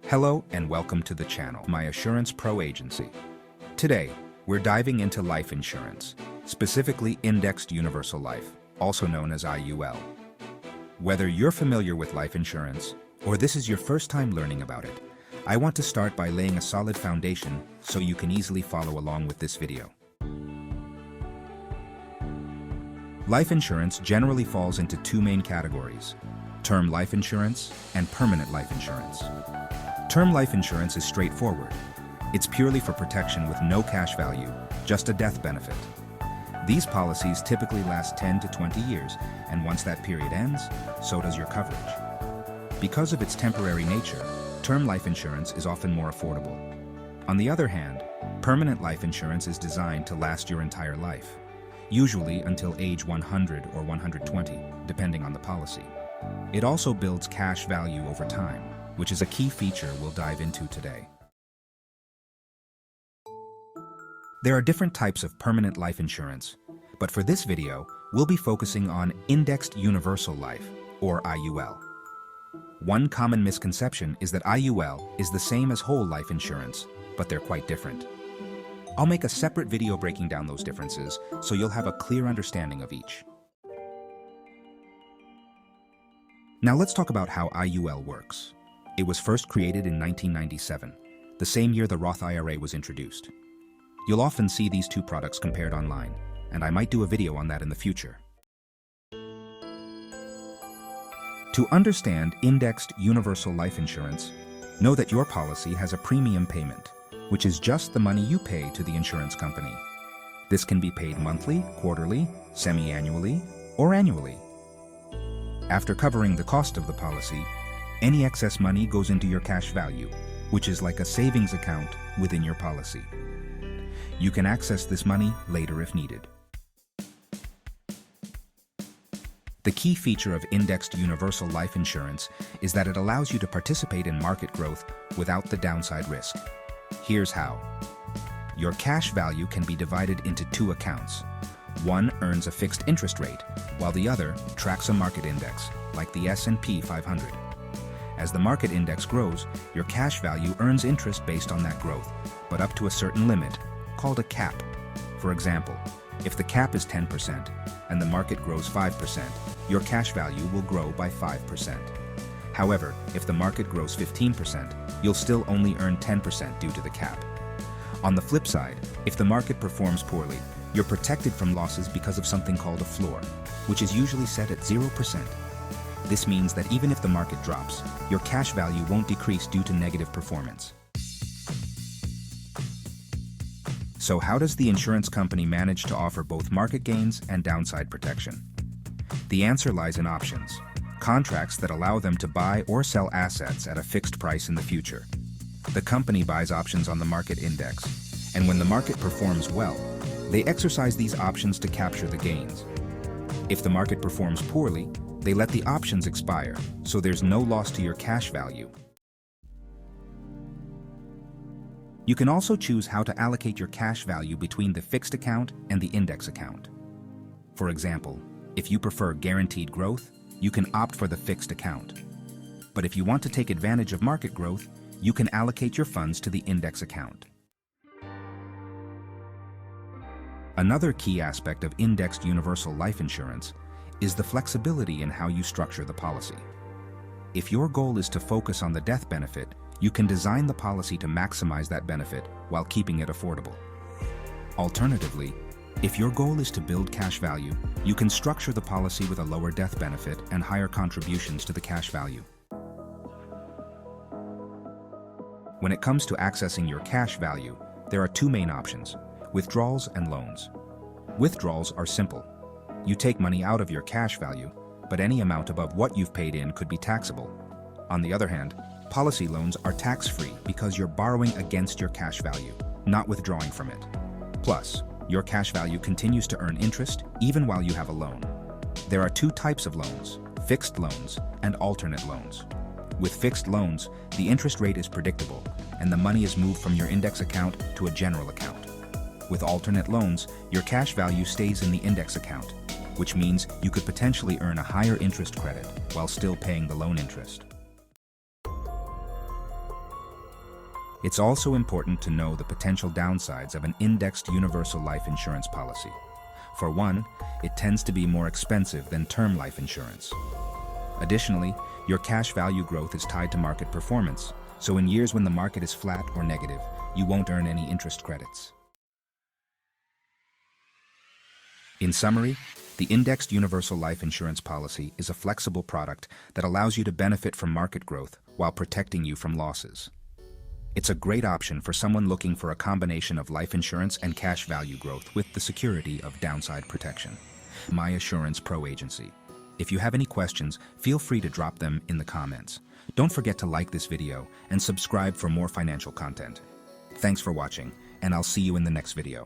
Hello and welcome to the channel, my Assurance Pro agency. Today, we're diving into life insurance, specifically Indexed Universal Life, also known as IUL. Whether you're familiar with life insurance, or this is your first time learning about it, I want to start by laying a solid foundation so you can easily follow along with this video. Life insurance generally falls into two main categories: term life insurance and permanent life insurance. Term life insurance is straightforward. It's purely for protection with no cash value, just a death benefit. These policies typically last 10 to 20 years, and once that period ends, so does your coverage. Because of its temporary nature, term life insurance is often more affordable. On the other hand, permanent life insurance is designed to last your entire life, usually until age 100 or 120, depending on the policy. It also builds cash value over time, which is a key feature we'll dive into today. There are different types of permanent life insurance, but for this video, we'll be focusing on Indexed Universal Life, or IUL. One common misconception is that IUL is the same as whole life insurance, but they're quite different. I'll make a separate video breaking down those differences so you'll have a clear understanding of each. Now let's talk about how IUL works. It was first created in 1997, the same year the Roth IRA was introduced. You'll often see these two products compared online, and I might do a video on that in the future. To understand Indexed Universal Life Insurance, know that your policy has a premium payment, which is just the money you pay to the insurance company. This can be paid monthly, quarterly, semi-annually, or annually. After covering the cost of the policy, any excess money goes into your cash value, which is like a savings account within your policy. You can access this money later if needed. The key feature of Indexed Universal Life Insurance is that it allows you to participate in market growth without the downside risk. Here's how. Your cash value can be divided into two accounts. One earns a fixed interest rate, while the other tracks a market index, like the S&P 500. As the market index grows, your cash value earns interest based on that growth, but up to a certain limit, called a cap. For example, if the cap is 10% and the market grows 5%, your cash value will grow by 5%. However, if the market grows 15%, you'll still only earn 10% due to the cap. On the flip side, if the market performs poorly, you're protected from losses because of something called a floor, which is usually set at 0%. This means that even if the market drops, your cash value won't decrease due to negative performance. So how does the insurance company manage to offer both market gains and downside protection? The answer lies in options, contracts that allow them to buy or sell assets at a fixed price in the future. The company buys options on the market index, and when the market performs well, they exercise these options to capture the gains. If the market performs poorly, they let the options expire, so there's no loss to your cash value. You can also choose how to allocate your cash value between the fixed account and the index account. For example, if you prefer guaranteed growth, you can opt for the fixed account. But if you want to take advantage of market growth, you can allocate your funds to the index account. Another key aspect of Indexed Universal Life Insurance is the flexibility in how you structure the policy. If your goal is to focus on the death benefit, you can design the policy to maximize that benefit while keeping it affordable. Alternatively, if your goal is to build cash value, you can structure the policy with a lower death benefit and higher contributions to the cash value. When it comes to accessing your cash value, there are two main options: withdrawals and loans. Withdrawals are simple. You take money out of your cash value, but any amount above what you've paid in could be taxable. On the other hand, policy loans are tax-free because you're borrowing against your cash value, not withdrawing from it. Plus, your cash value continues to earn interest even while you have a loan. There are two types of loans: fixed loans and alternate loans. With fixed loans, the interest rate is predictable, and the money is moved from your index account to a general account. With alternate loans, your cash value stays in the index account, which means you could potentially earn a higher interest credit while still paying the loan interest. It's also important to know the potential downsides of an indexed universal life insurance policy. For one, it tends to be more expensive than term life insurance. Additionally, your cash value growth is tied to market performance, so in years when the market is flat or negative, you won't earn any interest credits. In summary, the indexed universal life insurance policy is a flexible product that allows you to benefit from market growth while protecting you from losses. It's a great option for someone looking for a combination of life insurance and cash value growth with the security of downside protection. My Assurance Pro Agency. If you have any questions, feel free to drop them in the comments. Don't forget to like this video and subscribe for more financial content. Thanks for watching, and I'll see you in the next video.